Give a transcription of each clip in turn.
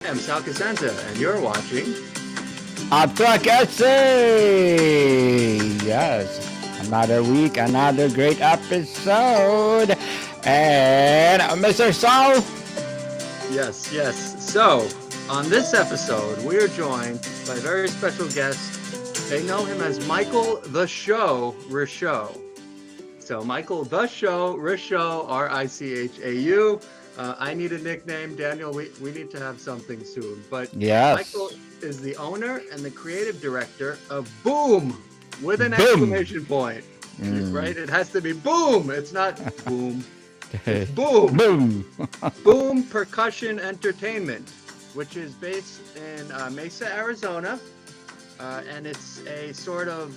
I'm Sal Casenta, and you're watching Abstract Essay! Yes, another week, another great episode. And Mr. Saul? Yes. So, on this episode, we are joined by a very special guest. They know him as Michael the Show Richau. So, Michael the Show Richau, Richau. I need a nickname, Daniel. We need to have something soon. But Michael Yes. is the owner and the creative director of Boom with an Boom! exclamation point. Mm. Right? It has to be boom. It's not boom. It's Boom. Boom! Boom Percussion Entertainment, which is based in Mesa, Arizona. And it's a sort of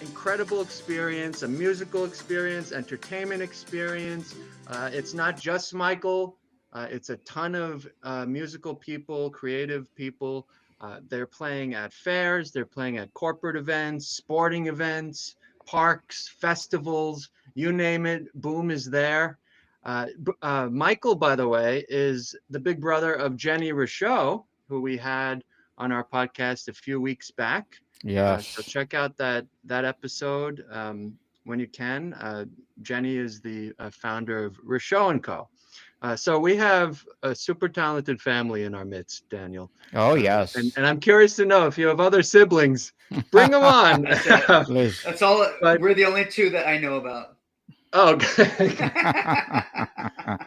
incredible experience, a musical experience, entertainment experience. It's not just Michael. It's a ton of musical people, creative people. They're playing at fairs, they're playing at corporate events, sporting events, parks, festivals, you name it. Boom is there. Michael, by the way, is the big brother of Jenny Rochot, who we had on our podcast a few weeks back. So Yes. check out that episode when you can. Jenny is the founder of Rochot and Co. So we have a super talented family in our midst, Daniel. Oh, And yes. I'm curious to know if you have other siblings. Bring them on. That's it. Please. That's all. But We're the only two that I know about. oh,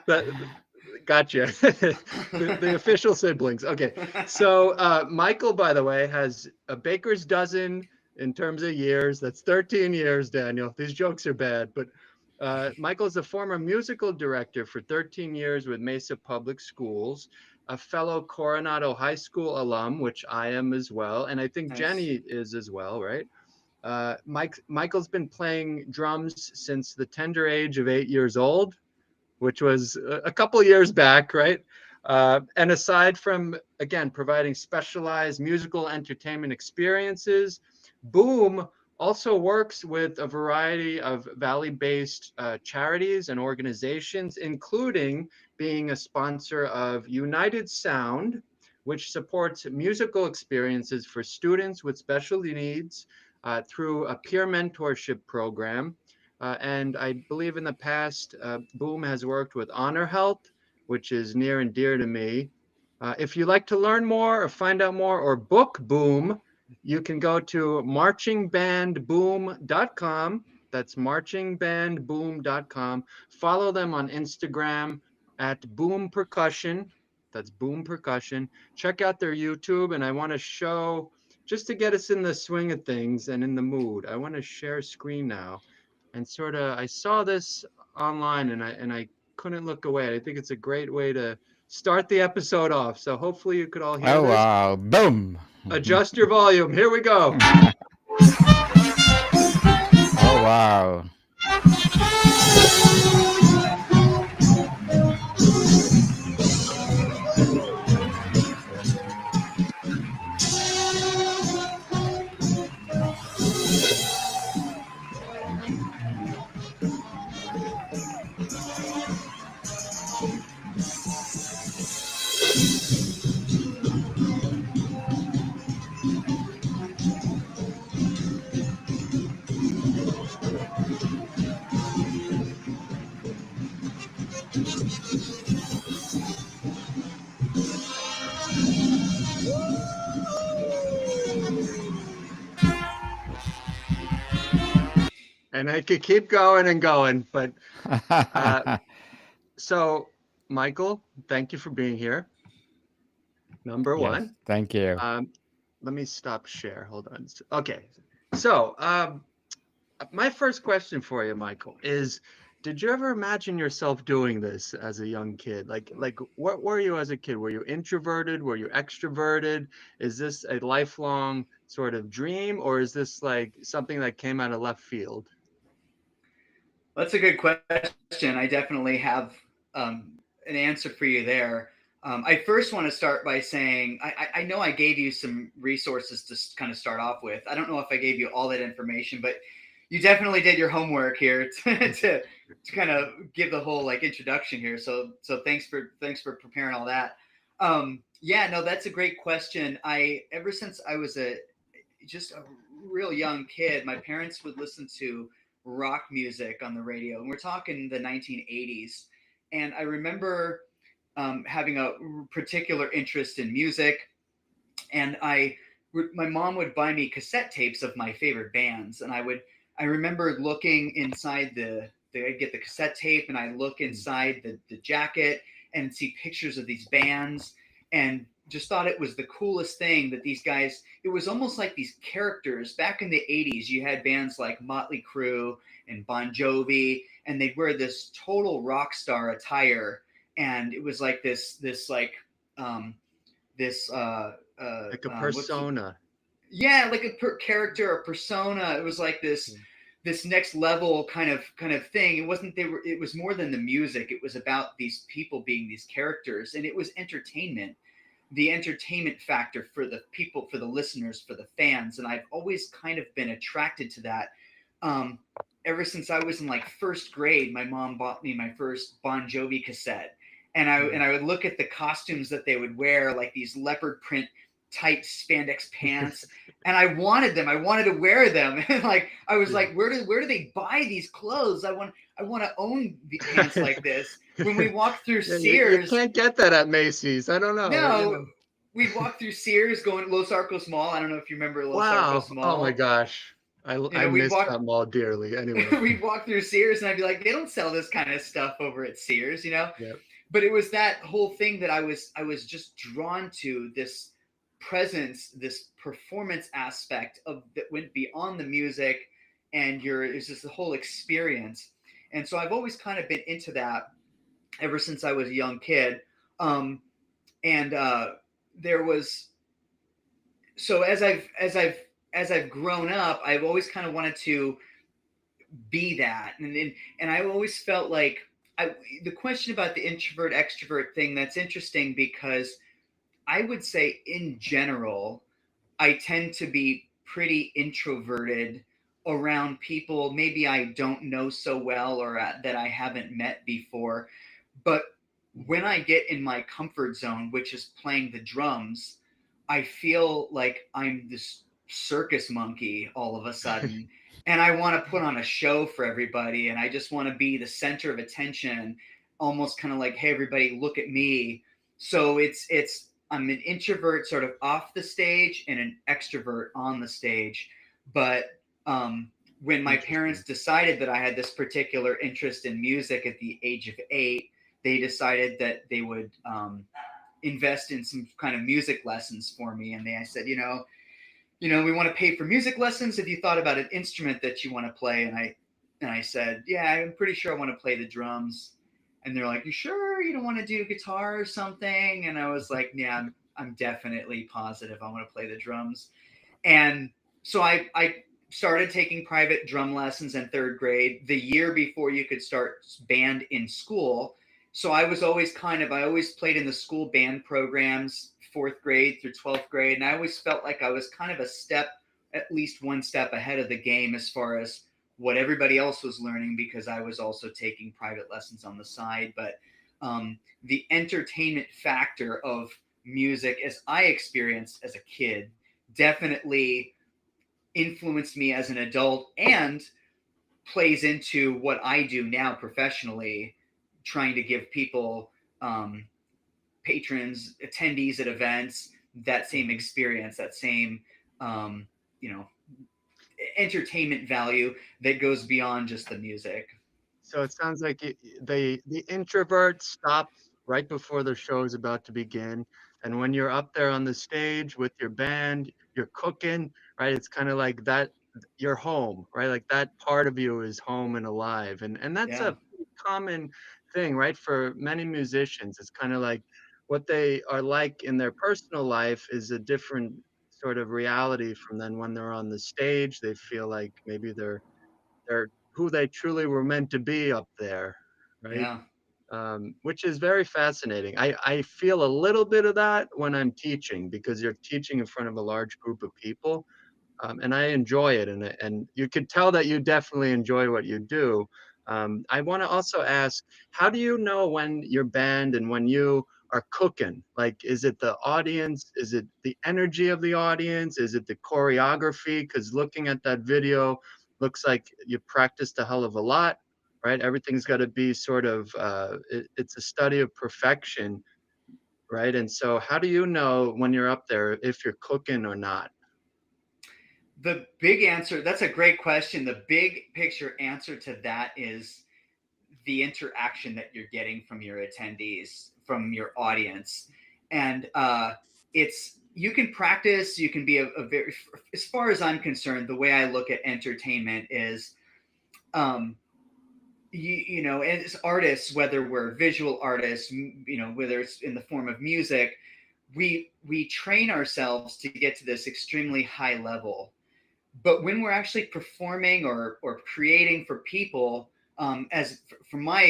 that, gotcha. The official siblings. Okay. So Michael, by the way, has a baker's dozen in terms of years. That's 13 years, Daniel. These jokes are bad, but Michael's a former musical director for 13 years with Mesa Public Schools, a fellow Coronado High School alum, which I am as well, and I think Nice. Jenny is as well, right? Michael's been playing drums since the tender age of 8 years old, which was a couple years back, right? And aside from, again, providing specialized musical entertainment experiences, Boom also works with a variety of Valley-based charities and organizations, including being a sponsor of United Sound, which supports musical experiences for students with special needs through a peer mentorship program. And I believe in the past, Boom has worked with Honor Health, which is near and dear to me. If you'd like to learn more or find out more or book Boom, you can go to marchingbandboom.com. That's marchingbandboom.com. Follow them on Instagram at Boom Percussion. That's Boom Percussion. Check out their YouTube. And I want to show, just to get us in the swing of things and in the mood, I want to share screen now and sort of I saw this online and I couldn't look away. I think it's a great way to start the episode off. So hopefully you could all hear Oh, this. wow. Boom! Adjust your volume. Here we go. Oh, wow. And I could keep going and going, but so Michael, thank you for being here. Number Yes, one. thank you. Let me stop share. Hold on. Okay. So my first question for you, Michael, is did you ever imagine yourself doing this as a young kid? Like what were you as a kid? Were you introverted? Were you extroverted? Is this a lifelong sort of dream, or is this like something that came out of left field? That's a good question. I definitely have an answer for you there. I first want to start by saying I know I gave you some resources to kind of start off with. I don't know if I gave you all that information, but you definitely did your homework here to kind of give the whole like introduction here. So thanks for preparing all that. Yeah, no, that's a great question. I ever since I was a just a real young kid, my parents would listen to rock music on the radio, and we're talking the 1980s. And I remember having a particular interest in music, and my mom would buy me cassette tapes of my favorite bands, and I remember looking inside I'd get the cassette tape, and I look inside the jacket and see pictures of these bands, and just thought it was the coolest thing that these guys. It was almost like these characters back in the 80s. You had bands like Motley Crue and Bon Jovi, and they'd wear this total rock star attire, and it was like this like um, this Like a what's it? persona. Yeah, like a character or persona. It was like this next level kind of thing. It wasn't they were. It was more than the music. It was about these people being these characters, and it was entertainment. The entertainment factor for the people, for the listeners, for the fans, and I've always kind of been attracted to that. Um, Ever since I was in like first grade, my mom bought me my first Bon Jovi cassette, and I would look at the costumes that they would wear, like these leopard print tight spandex pants, and I wanted them. I wanted to wear them, and like I was Yeah. like, where do they buy these clothes? I want to own the pants like this. When we walked through Yeah, you Sears, can't get that at Macy's. I don't know. You no, know. we'd walk through Sears going to Los Arcos Mall. I don't know if you remember Los Arcos Wow. Oh my Mall. gosh. You I know, we'd miss walk that mall dearly. Anyway. we'd walk through Sears, and I'd be like, they don't sell this kind of stuff over at Sears, you know. Yeah. But it was that whole thing that I was just drawn to, this presence, this performance aspect of that went beyond the music, and it's just the whole experience. And so I've always kind of been into that ever since I was a young kid. Um, and there was so as I've grown up, I've always kind of wanted to be that, and I always felt like the question about the introvert extrovert thing, that's interesting, because I would say in general I tend to be pretty introverted around people maybe I don't know so well, or that I haven't met before. But when I get in my comfort zone, which is playing the drums, I feel like I'm this circus monkey all of a sudden. And I want to put on a show for everybody. And I just want to be the center of attention, almost kind of like, hey, everybody, look at me. So I'm an introvert sort of off the stage and an extrovert on the stage. But when my parents Interesting. decided that I had this particular interest in music at the age of 8, they decided that they would invest in some kind of music lessons for me. And I said, we want to pay for music lessons. Have you thought about an instrument that you want to play? And I said, yeah, I'm pretty sure I want to play the drums. And they're like, you sure you don't want to do guitar or something? And I was like, yeah, I'm definitely positive I want to play the drums. And so I started taking private drum lessons in third grade, the year before you could start band in school. So I always played in the school band programs, fourth grade through 12th grade. And I always felt like I was kind of at least one step ahead of the game as far as what everybody else was learning, because I was also taking private lessons on the side. But the entertainment factor of music, as I experienced as a kid, definitely influenced me as an adult, and plays into what I do now professionally, trying to give people, patrons, attendees at events, that same experience, that same, um, you know, entertainment value that goes beyond just the music. So it sounds like the introvert stops right before the show is about to begin, and when you're up there on the stage with your band, you're cooking, right? It's kind of like that you're home, right? Like that part of you is home and alive, and that's Yeah, a pretty common thing, right? For many musicians, it's kind of like what they are like in their personal life is a different sort of reality from then when they're on the stage. They feel like maybe they're who they truly were meant to be up there, right? yeah, Which is very fascinating. I feel a little bit of that when I'm teaching, because you're teaching in front of a large group of people, and I enjoy it. And you could tell that you definitely enjoy what you do. I want to also ask, how do you know when your band and when you are cooking? Like, is it the audience? Is it the energy of the audience? Is it the choreography? Because looking at that video looks like you practiced a hell of a lot, right? Everything's got to be sort of, it's a study of perfection, right? And so, how do you know when you're up there if you're cooking or not? The big answer, that's a great question. The big picture answer to that is the interaction that you're getting from your attendees, from your audience. And it's, you can practice, you can be a very, as far as I'm concerned, the way I look at entertainment is, um, you know, as artists, whether we're visual artists, you know, whether it's in the form of music, we train ourselves to get to this extremely high level. But when we're actually performing or creating for people, as from my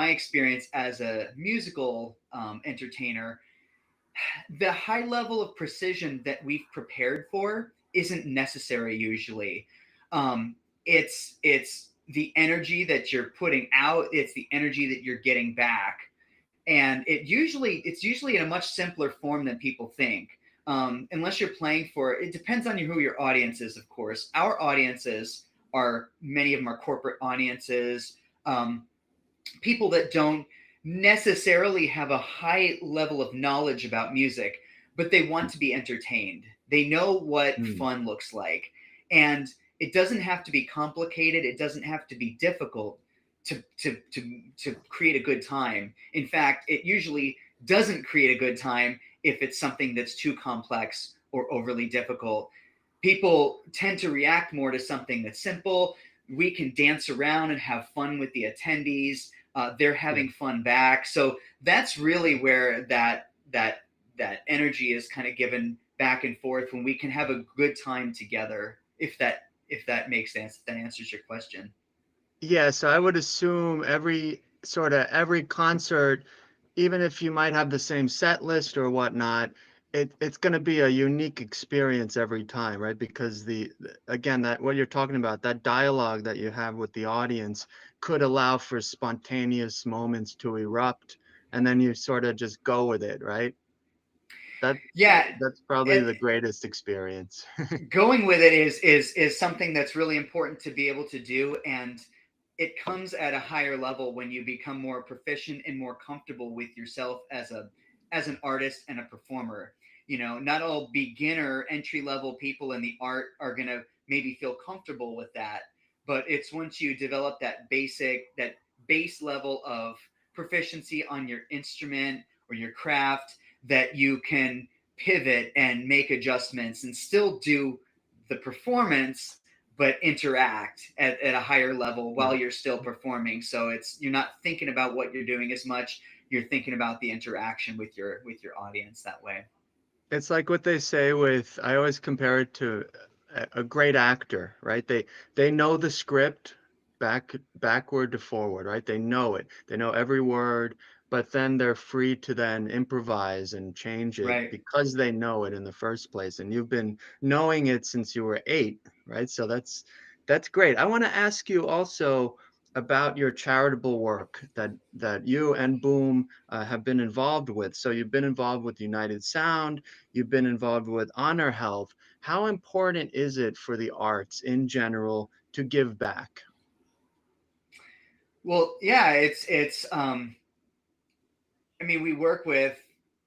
experience as a musical entertainer, the high level of precision that we've prepared for isn't necessary usually. Um, it's the energy that you're putting out. It's the energy that you're getting back, and it's usually in a much simpler form than people think. Unless you're playing for, it depends on who your audience is, of course. Our audiences are, many of them are corporate audiences, um, people that don't necessarily have a high level of knowledge about music, but they want to be entertained. They know what Hmm. fun looks like. And it doesn't have to be complicated, it doesn't have to be difficult to create a good time. In fact, it usually doesn't create a good time if it's something that's too complex or overly difficult. People tend to react more to something that's simple. We can dance around and have fun with the attendees. They're Yeah. having fun back. So that's really where that energy is kind of given back and forth when we can have a good time together. If that makes sense, if that answers your question. Yeah, so I would assume every concert, even if you might have the same set list or whatnot, it's going to be a unique experience every time, right? Because again, that what you're talking about, that dialogue that you have with the audience could allow for spontaneous moments to erupt, and then you sort of just go with it, right? That Yeah, that's probably and the greatest experience. going with it is something that's really important to be able to do, and it comes at a higher level when you become more proficient and more comfortable with yourself as an artist and a performer. You know, not all beginner entry level people in the art are going to maybe feel comfortable with that, but it's once you develop that base level of proficiency on your instrument or your craft, that you can pivot and make adjustments and still do the performance, but interact at a higher level Yeah. while you're still performing. So it's, you're not thinking about what you're doing as much, you're thinking about the interaction with your audience that way. It's like what they say with, I always compare it to a great actor, right? They know the script backward to forward, right? They know it. They know every word, but then they're free to then improvise and change it Right. because they know it in the first place. And you've been knowing it since you were 8, right? So that's great. I want to ask you also about your charitable work that you and Boom have been involved with. So you've been involved with United Sound. You've been involved with Honor Health. How important is it for the arts in general to give back? Well, yeah, it's I mean, we work with,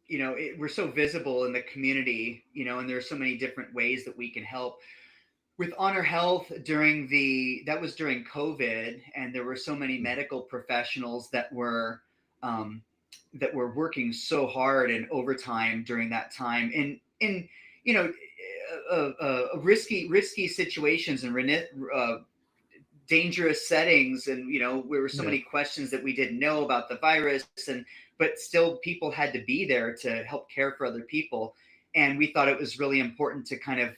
you know, we're so visible in the community, you know, and there's so many different ways that we can help. With Honor Health, that was during COVID, and there were so many medical professionals um, that were working so hard and overtime during that time in you know, risky situations and dangerous settings, and you know, there were so Yeah. many questions that we didn't know about the virus, and but still people had to be there to help care for other people. And we thought it was really important to kind of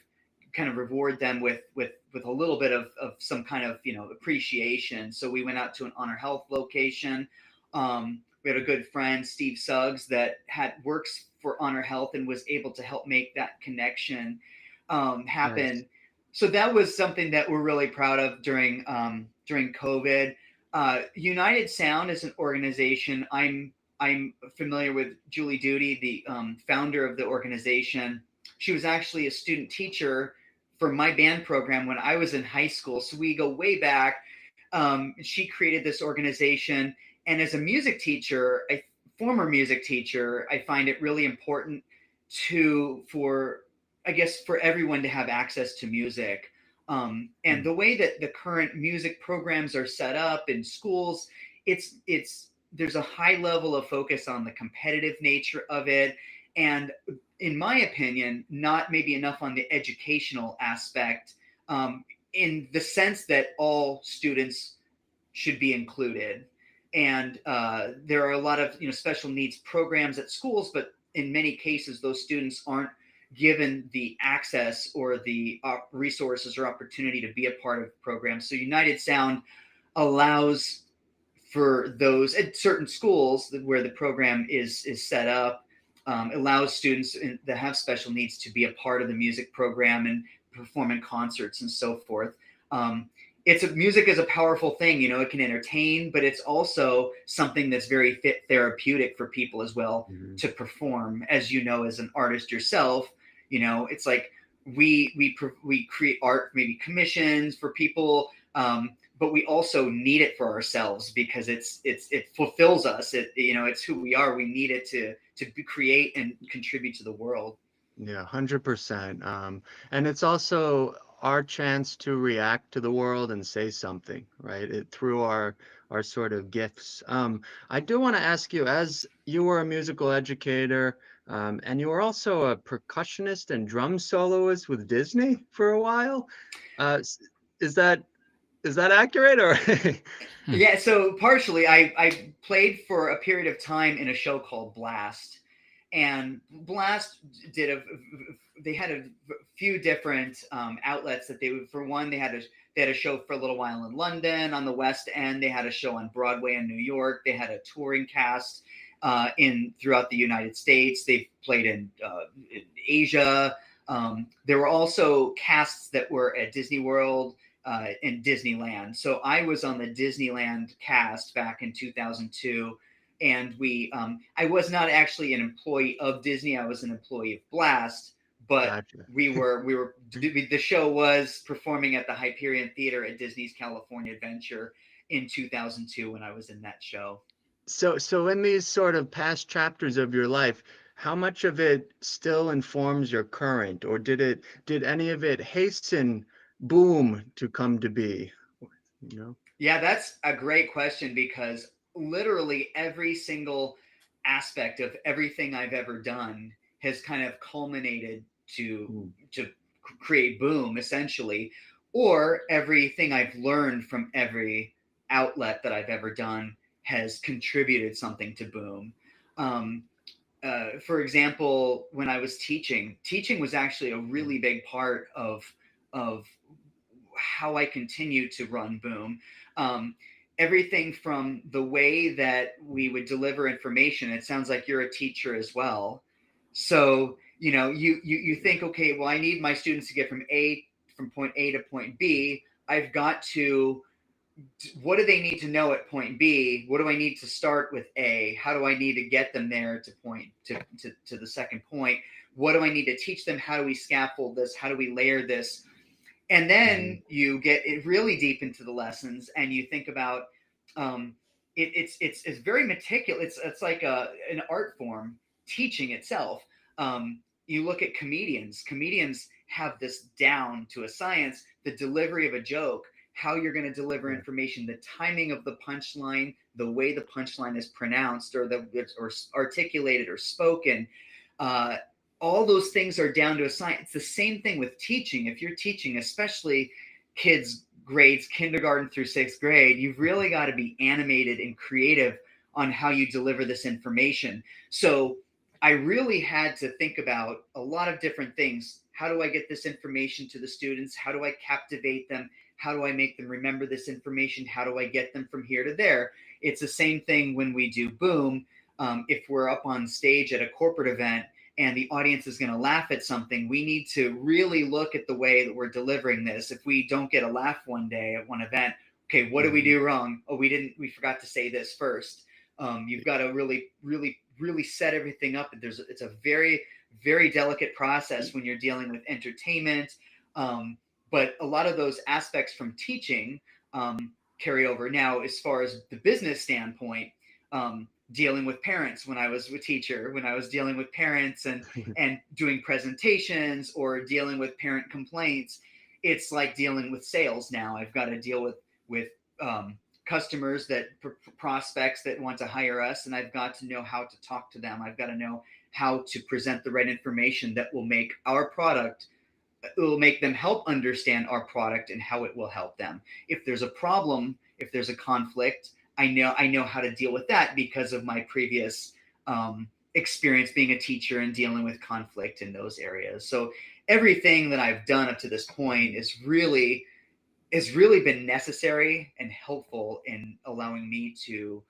reward them with a little bit of some kind of, you know, appreciation. So we went out to an Honor Health location. We had a good friend, Steve Suggs, that had works for Honor Health and was able to help make that connection Nice. happen. So that was something that we're really proud of during COVID. United Sound is an organization I'm familiar with Julie Duty, the founder of the organization. She was actually a student teacher for my band program when I was in high school. So we go way back. She created this organization. And as a music teacher, a former music teacher, I find it really important for everyone to have access to music. And the way that the current music programs are set up in schools, there's a high level of focus on the competitive nature of it. And in my opinion, not maybe enough on the educational aspect, in the sense that all students should be included. And there are a lot of special needs programs at schools, but in many cases, those students aren't given the access or the resources or opportunity to be a part of programs. So United Sound allows for those at certain schools where the program is set up, allows students that have special needs to be a part of the music program and perform in concerts and so forth. Music is a powerful thing, it can entertain, but it's also something that's very therapeutic for people as well to perform. As as an artist yourself, it's like we create art, maybe commissions for people, but we also need it for ourselves because it fulfills us. It's who we are. We need it to create and contribute to the world. Yeah, 100%. And it's also our chance to react to the world and say something, right? Through our sort of gifts. I do want to ask you, as you were a musical educator, and you were also a percussionist and drum soloist with Disney for a while. Is that accurate or? Yeah, so partially, I played for a period of time in a show called Blast, and Blast they had a few different outlets that they would. For one, they had a show for a little while in London on the West End. They had a show on Broadway in New York. They had a touring cast throughout the United States. They played in Asia. There were also casts that were at Disney World. In Disneyland. So I was on the Disneyland cast back in 2002. And I was not actually an employee of Disney. I was an employee of Blast, but Gotcha. the show was performing at the Hyperion Theater at Disney's California Adventure in 2002 when I was in that show. So in these sort of past chapters of your life, how much of it still informs your current, or did any of it hasten Boom to come to be? Yeah, that's a great question because literally every single aspect of everything I've ever done has kind of culminated to create Boom, essentially, or everything I've learned from every outlet that I've ever done has contributed something to Boom. For example, when I was teaching was actually a really big part of how I continue to run Boom. Everything from the way that we would deliver information. It sounds like you're a teacher as well. So, you think, okay, well, I need my students to get from point A to point B. I've got to, what do they need to know at point B? What do I need to start with A? How do I need to get them there to the second point? What do I need to teach them? How do we scaffold this? How do we layer this? And then you get it really deep into the lessons, and you think about it's very meticulous. It's like an art form, teaching itself. You look at comedians. Comedians have this down to a science. The delivery of a joke, how you're going to deliver information, the timing of the punchline, the way the punchline is pronounced or articulated or spoken. All those things are down to a science. It's the same thing with teaching. If you're teaching, especially kids grades kindergarten through sixth grade, you've really got to be animated and creative on how you deliver this information. So I really had to think about a lot of different things. How do I get this information to the students? How do I captivate them? How do I make them remember this information? How do I get them from here to there? It's the same thing when we do Boom. If we're up on stage at a corporate event and the audience is going to laugh at something, we need to really look at the way that we're delivering this. If we don't get a laugh one day at one event, okay, what did we do wrong? Oh, we forgot to say this first. You've got to really set everything up. It's a very delicate process when you're dealing with entertainment. But a lot of those aspects from teaching carry over. Now, as far as the business standpoint, dealing with parents when I was a teacher, when I was dealing with parents and doing presentations or dealing with parent complaints, it's like dealing with sales now. I've got to deal with customers prospects that want to hire us, and I've got to know how to talk to them. I've got to know how to present the right information that will make our product, it will make them help understand our product and how it will help them. If there's a problem, if there's a conflict, I know how to deal with that because of my previous experience being a teacher and dealing with conflict in those areas. So everything that I've done up to this point has really been necessary and helpful in allowing me to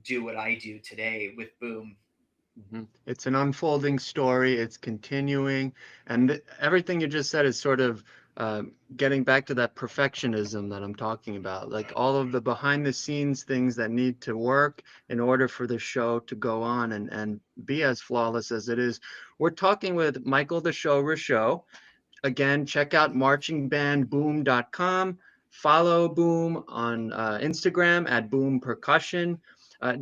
do what I do today with Boom. It's an unfolding story. It's continuing, and everything you just said is sort of getting back to that perfectionism that I'm talking about. Like all of the behind the scenes things that need to work in order for the show to go on and be as flawless as it is. We're talking with Michael the Show Richau. Again, check out marchingbandboom.com. Follow Boom on Instagram at Boom Percussion.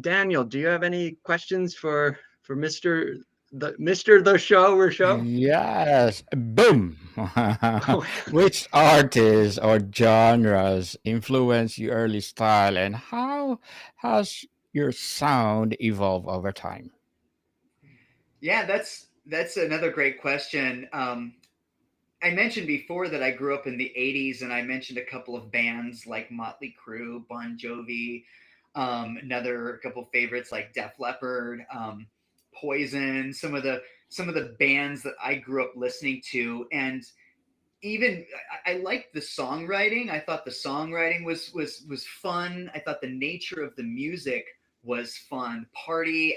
Daniel, do you have any questions for Mr. the Show Richau? Yes. Boom. Which artists or genres influence your early style, and how has your sound evolved over time? Yeah, that's another great question. I mentioned before that I grew up in the 80s, and I mentioned a couple of bands like Motley Crue, Bon Jovi, another couple of favorites like Def Leppard, Poison, some of the bands that I grew up listening to. And even I liked the songwriting. I thought the songwriting was fun. I thought the nature of the music was fun. Party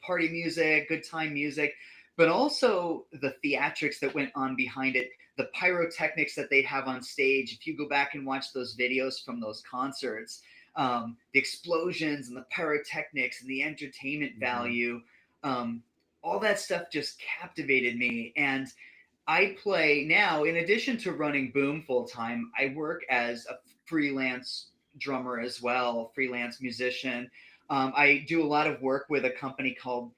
music, good time music, but also the theatrics that went on behind it, the pyrotechnics that they'd have on stage. If you go back and watch those videos from those concerts, the explosions and the pyrotechnics and the entertainment value, all that stuff just captivated me. And I play now, in addition to running Boom full time, I work as a freelance drummer as well, freelance musician. I do a lot of work with a company called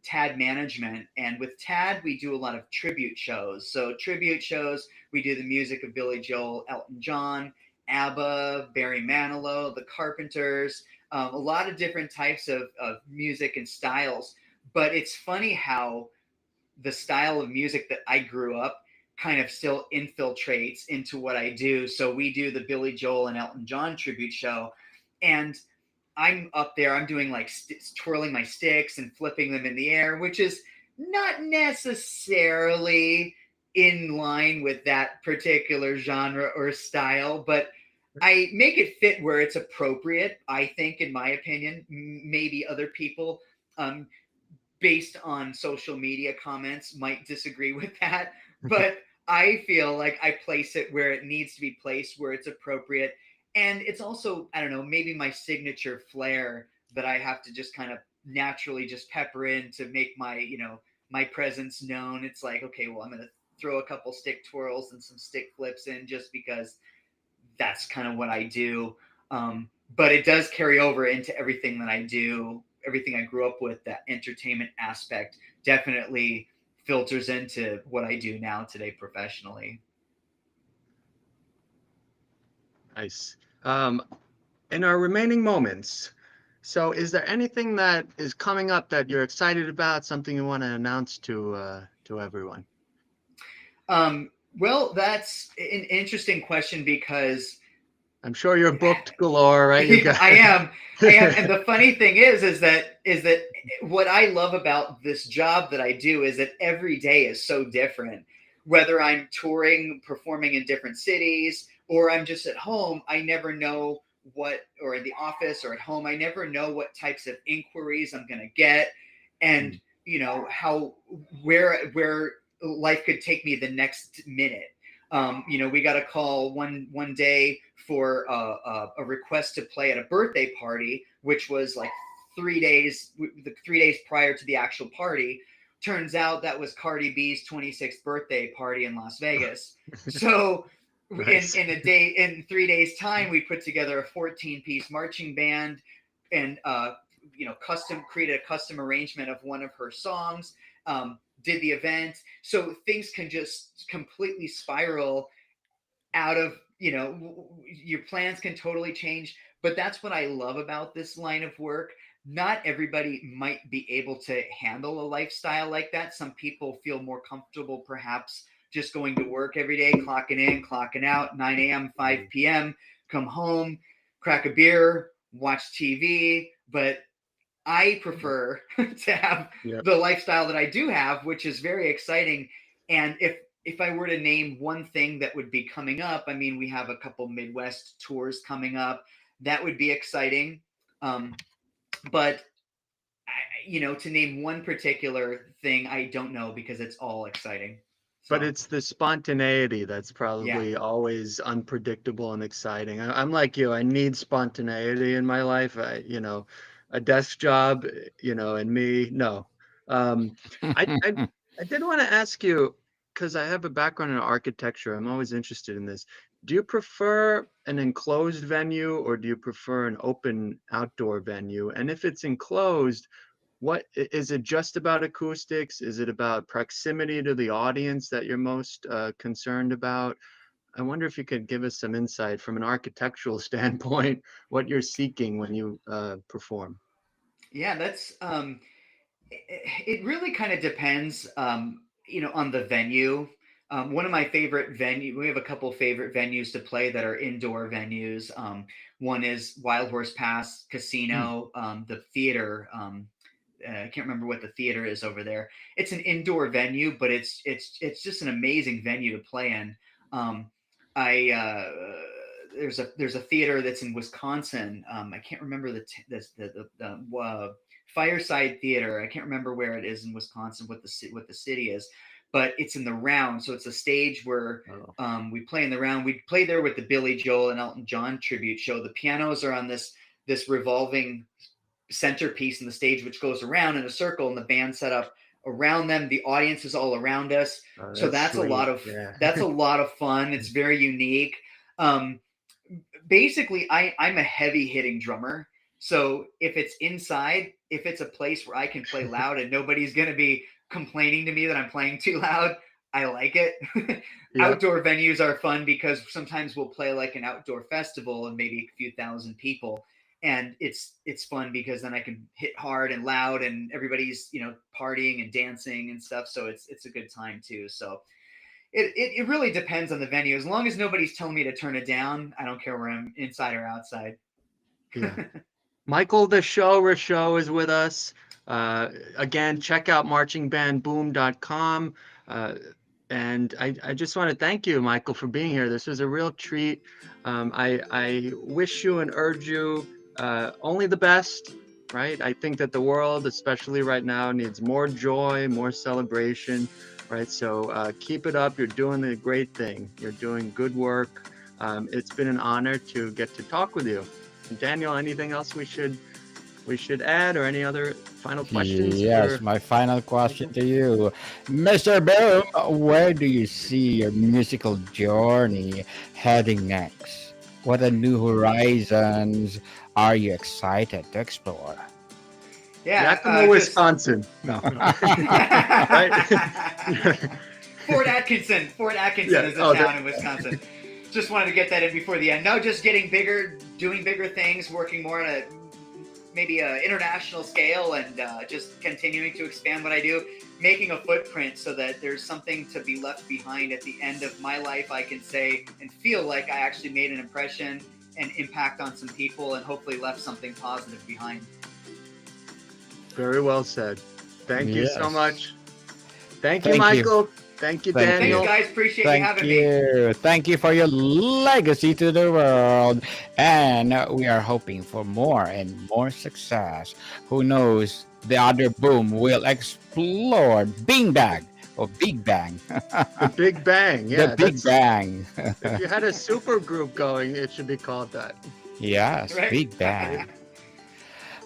Tad Management. And with Tad, we do a lot of tribute shows. So, tribute shows, we do the music of Billy Joel, Elton John, ABBA, Barry Manilow, the Carpenters, a lot of different types of music and styles. But it's funny how the style of music that I grew up kind of still infiltrates into what I do. So we do the Billy Joel and Elton John tribute show, and I'm up there, I'm doing like twirling my sticks and flipping them in the air, which is not necessarily in line with that particular genre or style, but I make it fit where it's appropriate, I think, in my opinion. Maybe other people, based on social media comments, might disagree with that, but I feel like I place it where it needs to be placed, where it's appropriate. And it's also, I don't know, maybe my signature flair that I have to just kind of naturally just pepper in to make my presence known. It's like, okay, well, I'm going to throw a couple stick twirls and some stick flips in just because that's kind of what I do. But it does carry over into everything that I do, everything I grew up with. That entertainment aspect definitely filters into what I do now today professionally. Nice. In our remaining moments, so is there anything that is coming up that you're excited about, something you want to announce to everyone? Well, that's an interesting question because I'm sure you're booked galore, right? You got... I am. And the funny thing is that what I love about this job that I do is that every day is so different. Whether I'm touring, performing in different cities, or I'm just at home, I never know or in the office or at home, I never know what types of inquiries I'm going to get, and where life could take me the next minute. We got a call one day for a request to play at a birthday party which was like 3 days, the 3 days prior to the actual party. Turns out that was Cardi B's 26th birthday party in Las Vegas. So Nice. in 3 days time, we put together a 14-piece marching band and created a custom arrangement of one of her songs, did the event. So things can just completely spiral out of, your plans can totally change. But that's what I love about this line of work. Not everybody might be able to handle a lifestyle like that. Some people feel more comfortable perhaps just going to work every day, clocking in, clocking out, 9 a.m., 5 p.m., come home, crack a beer, watch TV. But I prefer to have the lifestyle that I do have, which is very exciting. And if I were to name one thing that would be coming up, I mean, we have a couple Midwest tours coming up. That would be exciting. But to name one particular thing, I don't know, because it's all exciting. So, But it's the spontaneity that's probably always unpredictable and exciting. I'm like you. I need spontaneity in my life. A desk job, and me, no. I did want to ask you, because I have a background in architecture. I'm always interested in this. Do you prefer an enclosed venue, or do you prefer an open outdoor venue? And if it's enclosed, what is it, just about acoustics? Is it about proximity to the audience that you're most concerned about? I wonder if you could give us some insight from an architectural standpoint, what you're seeking when you perform. Yeah, that's it really kind of depends, on the venue. One of my favorite we have a couple favorite venues to play that are indoor venues. One is Wild Horse Pass Casino, the theater. I can't remember what the theater is over there. It's an indoor venue, but it's just an amazing venue to play in. I there's a theater that's in Wisconsin. I can't remember the Fireside Theater. I can't remember where it is in Wisconsin, what the city is, but it's in the Round. So it's a stage where we play in the Round. We play there with the Billy Joel and Elton John tribute show. The pianos are on this revolving centerpiece in the stage, which goes around in a circle, and the band set up around them. The audience is all around us. So that's sweet. a lot of that's a lot of fun. It's very unique. Basically, I'm a heavy hitting drummer. So if it's inside, if it's a place where I can play loud and nobody's going to be complaining to me that I'm playing too loud, I like it. Outdoor venues are fun because sometimes we'll play like an outdoor festival and maybe a few thousand people. And it's fun because then I can hit hard and loud and everybody's, partying and dancing and stuff. So it's a good time too. So it really depends on the venue. As long as nobody's telling me to turn it down, I don't care where I'm, inside or outside. Michael Richau is with us. Again, check out marchingbandboom.com. And I just want to thank you, Michael, for being here. This was a real treat. I wish you and urge you only the best, right? I think that the world, especially right now, needs more joy, more celebration, right? So keep it up. You're doing a great thing. You're doing good work. It's been an honor to get to talk with you. Daniel, anything else we should add, or any other final questions? Yes, my final question to you, Mr. Boom, where do you see your musical journey heading next? What are new horizons are you excited to explore? Yakima, Wisconsin. No. Fort Atkinson is a town in Wisconsin. Just wanted to get that in before the end. No, just getting bigger, doing bigger things, working more on a international scale, and just continuing to expand what I do, making a footprint so that there's something to be left behind at the end of my life. I can say and feel like I actually made an impression and impact on some people, and hopefully left something positive behind. Very well said. Thank you so much. Thank you, Michael. Thank you, Daniel. Thanks, guys. Appreciate you having me. Thank you for your legacy to the world. And we are hoping for more and more success. Who knows, the other Boom will explore Big Bang. The Big Bang. Yeah. The Big Bang. If you had a super group going, it should be called that. Yes, right? Big Bang.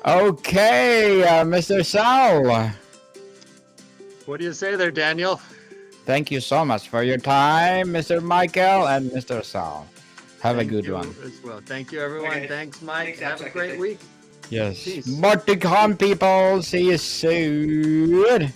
Okay, Mr. Sal. What do you say there, Daniel? Thank you so much for your time, Mr. Michael and Mr. Sal. Have a Thank good you one. as well. Thank you, everyone. Okay. Thanks, Mike. Thanks, Have a great week. Yes. Peace. More to come, people. See you soon.